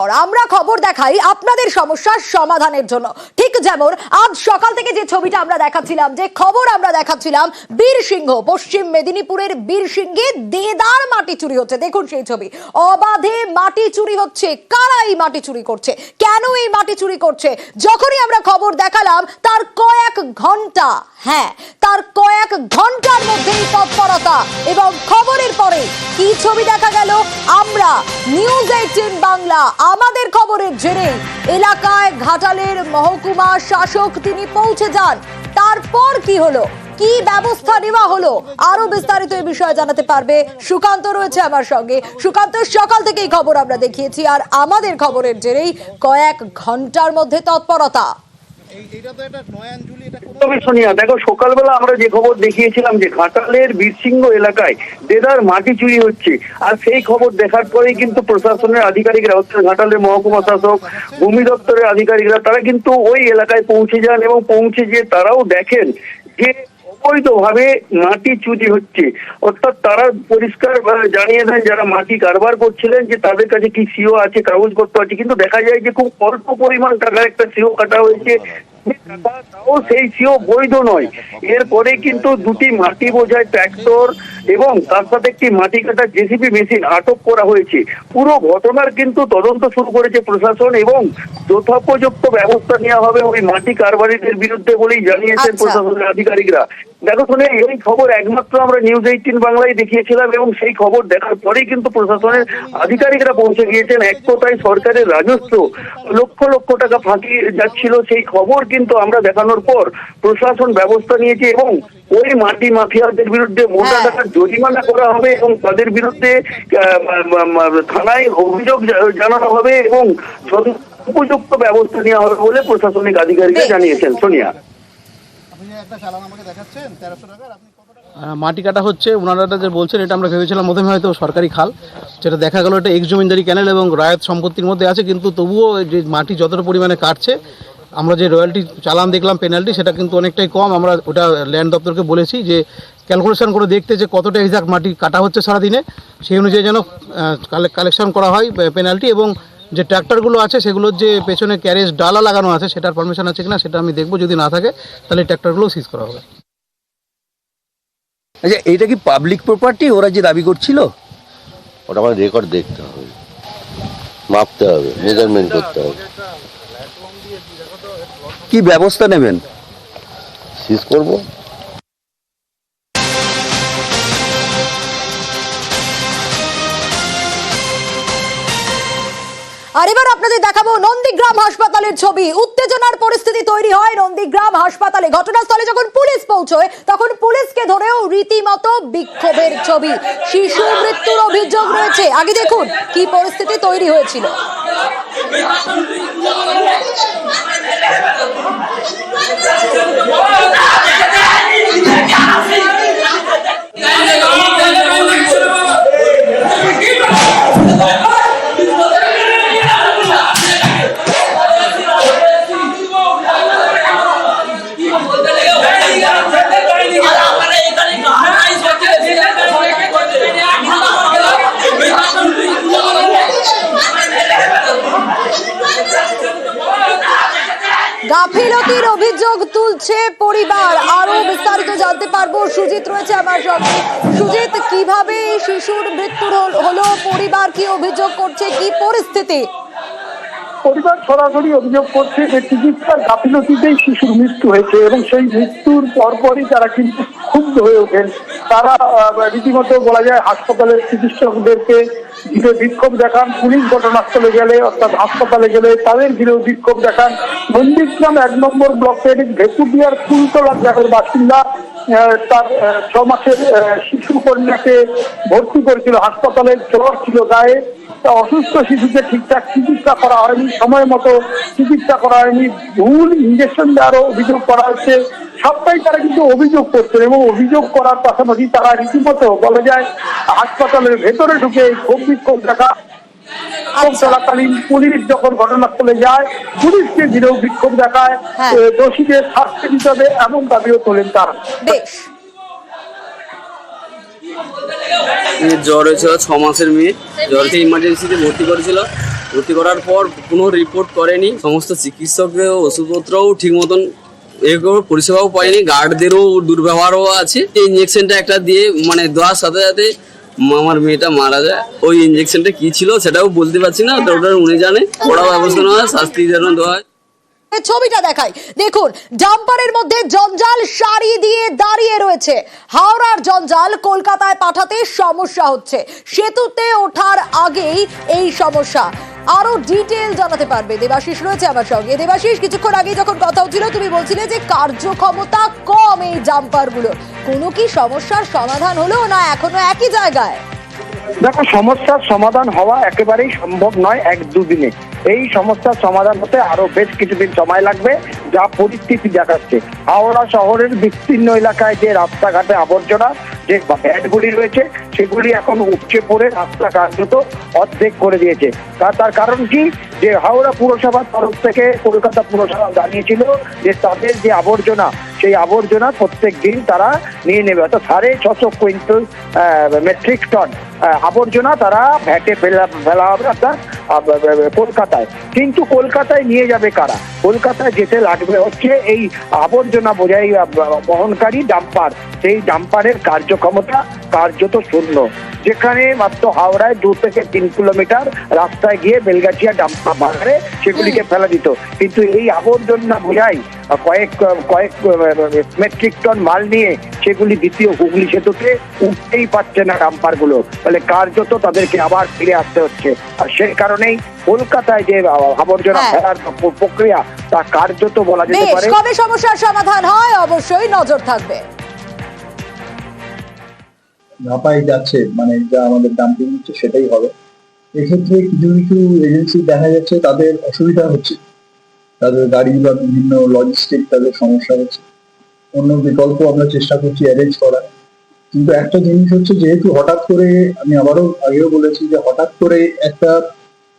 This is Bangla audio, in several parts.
আমরা খবর দেখাই আপনাদের সমস্যার সমাধানের জন্য। ঠিক যেমন আজ সকাল থেকে যে ছবিটা আমরা দেখাচ্ছিলাম, যে খবর আমরা দেখাচ্ছিলাম, বীরসিংহ, পশ্চিম মেদিনীপুরের বীরসিংহে দেদার মাটি চুরি হচ্ছে। দেখুন সেই ছবি, অবাধে মাটি চুরি হচ্ছে। কারা এই মাটি চুরি করছে, কেন এই মাটি চুরি করছে? যখনই আমরা খবর দেখালাম তার কয়েক ঘন্টার মধ্যেই তৎপরতা এবং খবরের পরে কি ছবি দেখা গেল, আমরা নিউজ 18 বাংলা আমাদের খবরের জেরে এলাকায় ঘাটালের মহকুমা শাসক তিনি পৌঁছে যান। তারপর কি হলো, কি ব্যবস্থা নেওয়া হলো, আরো বিস্তারিত এই বিষয়ে জানাতে পারবে সুকান্ত রয়েছে আমার সঙ্গে। সুকান্ত, সকাল থেকেই খবর আমরা দেখিয়েছি, আর আমাদের খবরের জেরেই কয়েক ঘন্টার মধ্যে তৎপরতা। সোনিয়া, দেখো সকালবেলা আমরা যে খবর দেখিয়েছিলাম যে ঘাটালের বীরসিংহ এলাকায় দেদার মাটি চুরি হচ্ছে, আর সেই খবর দেখার পরেই কিন্তু প্রশাসনের আধিকারিকরা, অর্থাৎ ঘাটালের মহকুমা শাসক, ভূমি দপ্তরের আধিকারিকরা, তারা কিন্তু ওই এলাকায় পৌঁছে যান এবং পৌঁছে গিয়ে তারাও দেখেন যে অবৈধভাবে মাটি চুরি হচ্ছে। অর্থাৎ তারা পরিষ্কার জানিয়ে দেন যারা মাটি কারবার করছিলেন যে তাদের কাছে কি সিও আছে, কাগজপত্র আছে, কিন্তু দেখা যায় যে খুব অল্প পরিমাণ টাকার একটা সিও কাটা হয়েছে, তাও সেই সিও বৈধ নয়। এরপরে কিন্তু দুটি মাটি বোঝাই ট্র্যাক্টর এবং তার সাথে একটি মাটি কাটা জেসিবি মেশিন আটক করা হয়েছে। পুরো ঘটনার কিন্তু তদন্ত শুরু করেছে প্রশাসন এবং যথোপযুক্ত ব্যবস্থা নেওয়া হবে ওই মাটি কারবারিদের বিরুদ্ধে বলেই জানিয়েছেন প্রশাসনের আধিকারিকরা। দেখো শুনে, এই খবর একমাত্র আমরা নিউজ 18 বাংলায় দেখিয়েছিলাম এবং সেই খবর দেখার পরেই কিন্তু প্রশাসনের আধিকারিকরা পৌঁছে গিয়েছেন। এক কথায় সরকারের রাজস্ব লক্ষ লক্ষ টাকা ফাঁকি যাচ্ছিল, সেই খবর কিন্তু আমরা দেখানোর পর প্রশাসন ব্যবস্থা নিয়েছে এবং ওই মাটি মাফিয়াদের বিরুদ্ধে মোটা টাকার জরিমানা করা হবে এবং তাদের বিরুদ্ধে থানায় অভিযোগ জানানো হবে এবং উপযুক্ত ব্যবস্থা নেওয়া হবে বলে প্রশাসনিক আধিকারিকরা জানিয়েছেন। সোনিয়া, মাটি কাটা হচ্ছে, ওনারা যে বলছেন এটা আমরা ভেবেছিলাম প্রথমে হয়তো সরকারি খাল, যেটা দেখা গেল এটা এক্স জমিদারি ক্যানেল এবং রায়ত সম্পত্তির মধ্যে আছে, কিন্তু তবুও যে মাটি যতটা পরিমাণে কাটছে, আমরা যে রয়্যালটি চালান দেখলাম পেনাল্টি, সেটা কিন্তু অনেকটাই কম। আমরা ওটা ল্যান্ড দপ্তরকে বলেছি যে ক্যালকুলেশন করে দেখতে যে কতটা এক্সাক্ট মাটি কাটা হচ্ছে সারাদিনে, সেই অনুযায়ী যেন কালেকশন করা হয় পেনাল্টি, এবং যে ট্র্যাক্টরগুলো আছে সেগুলোর যে পেছনে ক্যারেজ ডালা লাগানো আছে সেটার পারমিশন আছে কিনা সেটা আমি দেখবো, যদি না থাকে তাহলে ট্র্যাক্টরগুলো সিজ করা হবে। আচ্ছা, এটা কি পাবলিক প্রপার্টি ওরা যে দাবি করছিল? ওটা আমার রেকর্ড দেখতে হবে, মাপতে হবে, মেজারমেন্ট করতে হবে। কি ব্যবস্থা নেবেন? সিজ করবো। আর এবার আপনাদের দেখাবো নন্দীগ্রাম হাসপাতালের ছবি। উত্তেজনার পরিস্থিতি তৈরি হয় নন্দীগ্রাম হাসপাতালে। ঘটনাস্থলে যখন পুলিশ পৌঁছয় তখন পুলিশকে ধরেও রীতিমতো বিক্ষোভের ছবি। শিশু মৃত্যুর অভিযোগ রয়েছে। আগে দেখুন কি পরিস্থিতি তৈরি হয়েছিল। গাফিলতির অভিযোগ তুলছে পরিবার। আরো বিস্তারিত জানতে পারবো, সুজিত রয়েছে আমার সঙ্গে। সুজিত, কিভাবে শিশুর মৃত্যু হলো, পরিবার কি অভিযোগ করছে, কি পরিস্থিতি? পরিবার সরাসরি অভিযোগ করছে যে চিকিৎসার গাফিলতিতেই শিশুর মৃত্যু হয়েছে এবং সেই মৃত্যুর পরপরই তারা কিন্তু ক্ষুব্ধ হয়ে ওঠেন। তারা রীতিমতো বলা যায় হাসপাতালের চিকিৎসকদেরকে ঘিরে বিক্ষোভ দেখান। পুলিশ ঘটনাস্থলে গেলে, অর্থাৎ হাসপাতালে গেলে তাদের ঘিরেও বিক্ষোভ দেখান। নন্দীগ্রাম 1 নম্বর ব্লকের ভেকুটিয়ার ফুলতলা গ্রামের বাসিন্দা তার 6 মাসের শিশু কন্যাকে ভর্তি করেছিল হাসপাতালে, জ্বর ছিল গায়ে। অসুস্থ শিশুকে ঠিকঠাক চিকিৎসা করা হয়নি, সময় মতো চিকিৎসা করা হয়নি, ভুল ইঞ্জেকশন দেওয়ারও অভিযোগ করা হচ্ছে। সবটাই তারা কিন্তু অভিযোগ করছেন এবং অভিযোগ করার পাশাপাশি তারা রীতিমতো বলা যায় হাসপাতালের ভেতরে ঢুকে ক্ষোভ বিক্ষোভ দেখা চলাকালীন পুলিশ যখন ঘটনাস্থলে যায় পুলিশকে ঘিরেও বিক্ষোভ দেখায়, দোষীদের শাস্তি দিতে হবে এমন দাবিও তোলেন তারা। জ্বর হয়েছিল, 6 মাসের মেয়ে, জ্বরকে ইমার্জেন্সিতে ভর্তি করেছিল। ভর্তি করার পর কোনো রিপোর্ট করেনি, সমস্ত চিকিৎসকের ওষুধপত্রও ঠিক মতন পরিষেবাও পায়নি, গার্ডদেরও দুর্ব্যবহারও আছে। এই ইঞ্জেকশনটা একটা দিয়ে মানে দেওয়ার সাথে সাথে আমার মেয়েটা মারা যায়। ওই ইঞ্জেকশনটা কি ছিল সেটাও বলতে পারছি না, ওটা উনি জানে। কড়া ব্যবস্থা নেওয়া হয়, শাস্তি যেন দেওয়া হয়। ছবিটা দেখাই, দেখুন ডাম্পারের মধ্যে জঞ্জাল সারি দিয়ে দাঁড়িয়ে রয়েছে। হাওড়ার জঞ্জাল কলকাতায় পাঠাতে সমস্যা হচ্ছে, সেতুতে ওঠার আগেই এই সমস্যা। আরো ডিটেল জানাতে পারবে দেবাশিস রয়েছে আমার সঙ্গে। দেবাশিস, কিছুক্ষণ আগে যখন কথা হচ্ছিল তুমি বলছিলে যে কার্যক্ষমতা কম এই জাম্পারগুলোর, কোনো কি সমস্যার সমাধান হলো না এখনো একই জায়গায়? দেখো, সমস্যার সমাধান হওয়া একেবারেই সম্ভব নয় এক দুদিনে। এই সমস্যার সমাধান হতে আরো বেশ কিছুদিন সময় লাগবে, যা পরিস্থিতি দেখাচ্ছে। হাওড়া শহরের বিস্তীর্ণ এলাকায় যে রাস্তাঘাটে আবর্জনা, যে ভ্যাটগুলি রয়েছে, সেগুলি এখন উপচে পড়ে রাস্তা কার্যত অর্ধেক করে দিয়েছে। তার কারণ কি, যে হাওড়া পুরসভার তরফ থেকে কলকাতা পুরসভা জানিয়েছিল যে তাদের যে আবর্জনা, সেই আবর্জনা প্রত্যেক দিন তারা নিয়ে নেবে, অর্থাৎ 650 কুইন্টাল মেট্রিক টন আবর্জনা তারা ভ্যাটে ফেলা হবে অর্থাৎ কলকাতায়। কিন্তু কলকাতায় নিয়ে যাবে কারা? কলকাতায় যেতে লাগবে হচ্ছে এই আবর্জনা বোঝাই বহনকারী ডাম্পার। সেই ডাম্পারের কার্যক্ষমতা কার্যত শূন্য, যেখানে মাত্র হাওড়ায় 2 থেকে 3 কিলোমিটার রাস্তায় গিয়ে বেলগাছিয়া ডাম্পার বাজারে সেগুলিকে ফেলা দিত। কিন্তু এই আবর্জনা বোঝাই কয়েক মেট্রিক টন মাল নিয়ে সেগুলি দ্বিতীয় হুগলি সেতুতে উঠতেই পারছে না ডাম্পারগুলো, ফলে কার্যত তাদেরকে আবার ফিরে আসতে হচ্ছে। আর সেই কারণেই কলকাতায় যে আবর্জনা ফেলার প্রক্রিয়া, তা কার্যত বলা যেতে পারে। কবে সমস্যার সমাধান হয় অবশ্যই নজর থাকবে। ধাপায় যাচ্ছে, মানে যা আমাদের ডাম্পিং হচ্ছে সেটাই হবে। এক্ষেত্রে কিছু কিছু এজেন্সি দেখা যাচ্ছে তাদের অসুবিধা হচ্ছে, তাদের গাড়ি বা বিভিন্ন লজিস্টিক তাদের সমস্যা হচ্ছে। অন্য বিকল্প আমরা চেষ্টা করছি অ্যারেঞ্জ করার। কিন্তু একটা জিনিস হচ্ছে, যেহেতু হঠাৎ করে, আমি আবারও আগেও বলেছি যে হঠাৎ করে একটা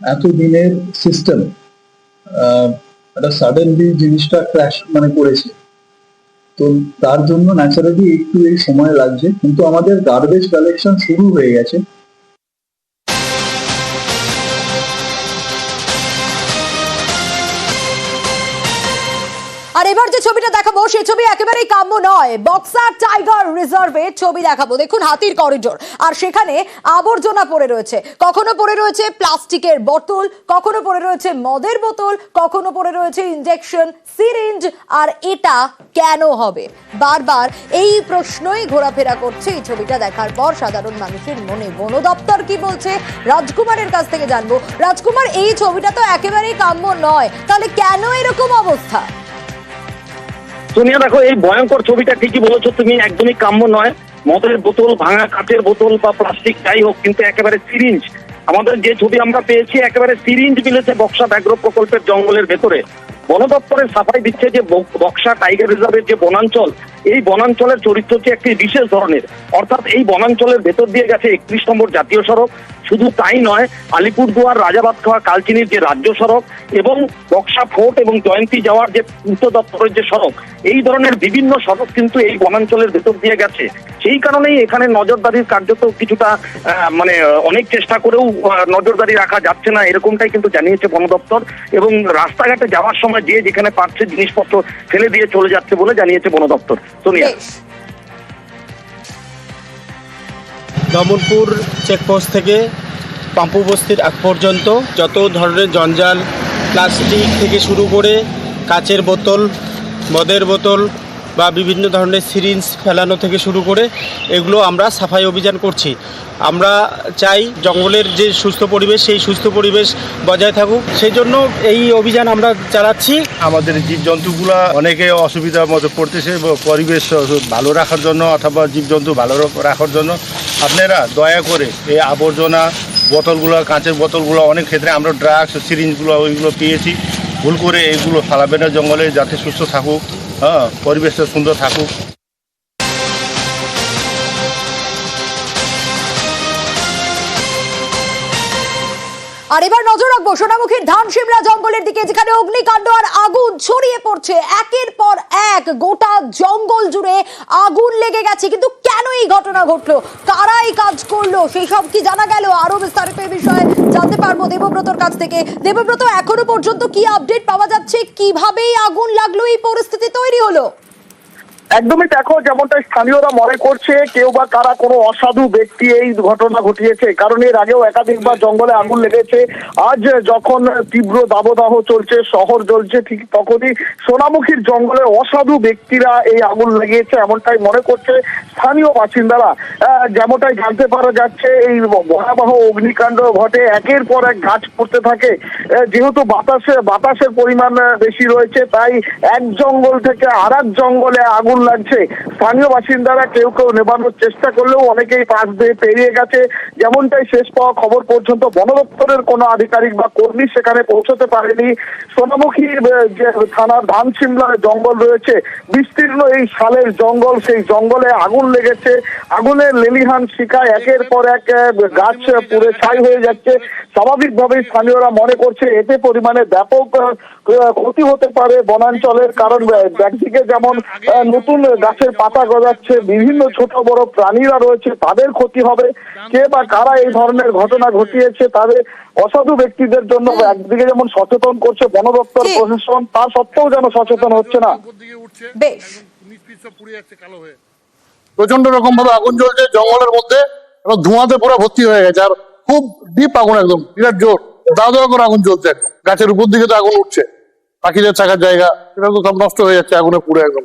এত দিনের সিস্টেম একটা সাডেনলি জিনিসটা ক্র্যাশ মানে করেছে, তো তার জন্য ন্যাচারালি একটু এই সময় লাগছে। কিন্তু আমাদের গার্বেজ কালেকশন শুরু হয়ে গেছে। আর এবার যে ছবিটা দেখাবো সেই ছবি একেবারেই কাম্য নয়। বক্সার টাইগার রিজার্ভের ছবি দেখাবো। দেখুন, হাতির করিডোর, আর সেখানে আবর্জনা পড়ে রয়েছে। কখনো পড়ে রয়েছে প্লাস্টিকের বোতল, কখনো পড়ে রয়েছে মদের বোতল, কখনো পড়ে রয়েছে ইনজেকশন সিরিঞ্জ। আর এটা কেন হবে? বারবার এই প্রশ্নই ঘোরাফেরা করছে এই ছবিটা দেখার পর সাধারণ মানুষের মনে। বন দপ্তর কি বলছে রাজকুমারের কাছ থেকে জানবো। রাজকুমার, এই ছবিটা তো একেবারেই কাম্য নয়, তাহলে কেন এরকম অবস্থা? সোনিয়া, দেখো, এই ভয়ঙ্কর ছবিটা ঠিকই বলেছো তুমি, একদমই কাম্য নয়। মদের বোতল, ভাঙা কাঠের বোতল বা প্লাস্টিক যাই হোক, কিন্তু একেবারে সিরিঞ্জ, আমাদের যে ছবি আমরা পেয়েছি একেবারে সিরিঞ্জ মিলেছে বক্সা ব্যাঘ্র প্রকল্পের জঙ্গলের ভেতরে। বন দপ্তরের সাফাই দিচ্ছে যে বক্সা টাইগার রিজার্ভের যে বনাঞ্চল, এই বনাঞ্চলের চরিত্র হচ্ছে একটি বিশেষ ধরনের। অর্থাৎ এই বনাঞ্চলের ভেতর দিয়ে গেছে 31 নম্বর জাতীয় সড়ক। শুধু তাই নয়, আলিপুরদুয়ার রাজাবাতখাওয়া কালচিনির যে রাজ্য সড়ক এবং বক্সা ফোর্ট এবং জয়ন্তী যাওয়ার যে পূর্ত দপ্তরের যে সড়ক, এই ধরনের বিভিন্ন সড়ক কিন্তু এই বনাঞ্চলের ভেতর দিয়ে গেছে। সেই কারণেই এখানে নজরদারির কার্যত কিছুটা মানে অনেক চেষ্টা করেও নজরদারি রাখা যাচ্ছে না, এরকমটাই কিন্তু জানিয়েছে বন দপ্তর। এবং রাস্তাঘাটে যাওয়ার সময় যে যেখানে পারছে জিনিসপত্র ফেলে দিয়ে চলে যাচ্ছে বলে জানিয়েছে বন দপ্তর। সোনিয়া, দমনপুর চেকপোস্ট থেকে পাম্পু বস্তির আগ পর্যন্ত যত ধরনের জঞ্জাল, প্লাস্টিক থেকে শুরু করে কাচের বোতল, মদের বোতল বা বিভিন্ন ধরনের সিরিঞ্জ ফেলানো থেকে শুরু করে এগুলো আমরা সাফাই অভিযান করছি। আমরা চাই জঙ্গলের যে সুস্থ পরিবেশ, সেই সুস্থ পরিবেশ বজায় থাকুক, সেই জন্য এই অভিযান আমরা চালাচ্ছি। আমাদের জীবজন্তুগুলা অনেকে অসুবিধার মধ্যে পড়তেছে, পরিবেশ ভালো রাখার জন্য অথবা জীবজন্তু ভালো রাখার জন্য আপনারা দয়া করে এই আবর্জনা বোতলগুলো, কাঁচের বোতলগুলো, অনেক ক্ষেত্রে আমরা ড্রাগস সিরিঞ্জগুলো ওইগুলো পেয়েছি, ভুল করে এইগুলো ফালাবেন না জঙ্গলে, যাতে সুস্থ থাকুক, পরিবেশটা সুন্দর থাকুক। আর এবার নজর রাখবো সোনামুখীর ধান সিমলা জঙ্গলের দিকে, যেখানে অগ্নিকাণ্ড আর আগুন ছড়িয়ে পড়ছে একের পর এক। গোটা জঙ্গল জুড়ে আগুন লেগে গেছে, কিন্তু কেন এই ঘটনা ঘটলো, কারা এই কাজ করলো, সেই সব কি জানা গেল? আরো বিস্তারিত এই বিষয়ে জানতে পারবো দেবব্রতর কাছ থেকে। দেবব্রত, এখনো পর্যন্ত কি আপডেট পাওয়া যাচ্ছে, কিভাবে এই আগুন লাগলো, এই পরিস্থিতি তৈরি হলো? একদমই দেখো, যেমনটা স্থানীয়রা মনে করছে কেউ বা কারা কোনো অসাধু ব্যক্তি এই ঘটনা ঘটিয়েছে, কারণ এর আগেও একাধিকবার জঙ্গলে আগুন লেগেছে। আজ যখন তীব্র দাবদাহ চলছে, শহর জ্বলছে, ঠিক তখনই সোনামুখীর জঙ্গলে অসাধু ব্যক্তিরা এই আগুন লাগিয়েছে, এমনটাই মনে করছে স্থানীয় বাসিন্দারা। যেমনটাই জানতে পারা যাচ্ছে, এই ভয়াবহ অগ্নিকাণ্ড ঘটে, একের পর এক গাছ পড়তে থাকে। যেহেতু বাতাসের পরিমাণ বেশি রয়েছে, তাই এক জঙ্গল থেকে আর এক জঙ্গলে আগুন লাগছে। স্থানীয় বাসিন্দারা কেউ কেউ নেবানোর চেষ্টা করলেও অনেকেই পাশ দিয়ে পেরিয়ে গেছে। যেমনটাই শেষ পাওয়া খবর পর্যন্ত বন দপ্তরের কোনো আধিকারিক বা কর্মী সেখানে পৌঁছতে পারেনি। সোনামুখীর যে থানার ধান সিমলার জঙ্গল রয়েছে, বিস্তীর্ণ এই শালের জঙ্গল, সেই জঙ্গলে আগুন লেগেছে। আগুনের লেলিহান শিখায় একের পর এক গাছ পুড়ে ছাই হয়ে যাচ্ছে। স্বাভাবিকভাবেই স্থানীয়রা মনে করছে এতে পরিমাণে ব্যাপক ক্ষতি হতে পারে বনাঞ্চলের, কারণ একদিকে যেমন নতুন গাছের পাতা গজাচ্ছে, বিভিন্ন ছোট বড় প্রাণীরা রয়েছে, তাদের ক্ষতি হবে। কে বা কারা এই ধরনের ঘটনা ঘটিয়েছে, তাদের অসাধু ব্যক্তিদের জন্য একদিকে যেমন সচেতন করছে বন দপ্তর প্রশাসন, তা সত্ত্বেও যেন সচেতন হচ্ছে না। বেশ, প্রচন্ড রকম ভাবে আগুন জ্বলছে জঙ্গলের মধ্যে, এবং ধোঁয়াতে পুরো ভর্তি হয়ে গেছে, আর খুব ডিপ আগুন, একদম বিরাট জোর, দাও দাও করে আগুন জ্বলছে, একদম গাছের উপর দিকে তো আগুন উঠছে, পাখিদের থাকার জায়গা সেটা তো সব নষ্ট হয়ে যাচ্ছে আগুনে পুরো একদম।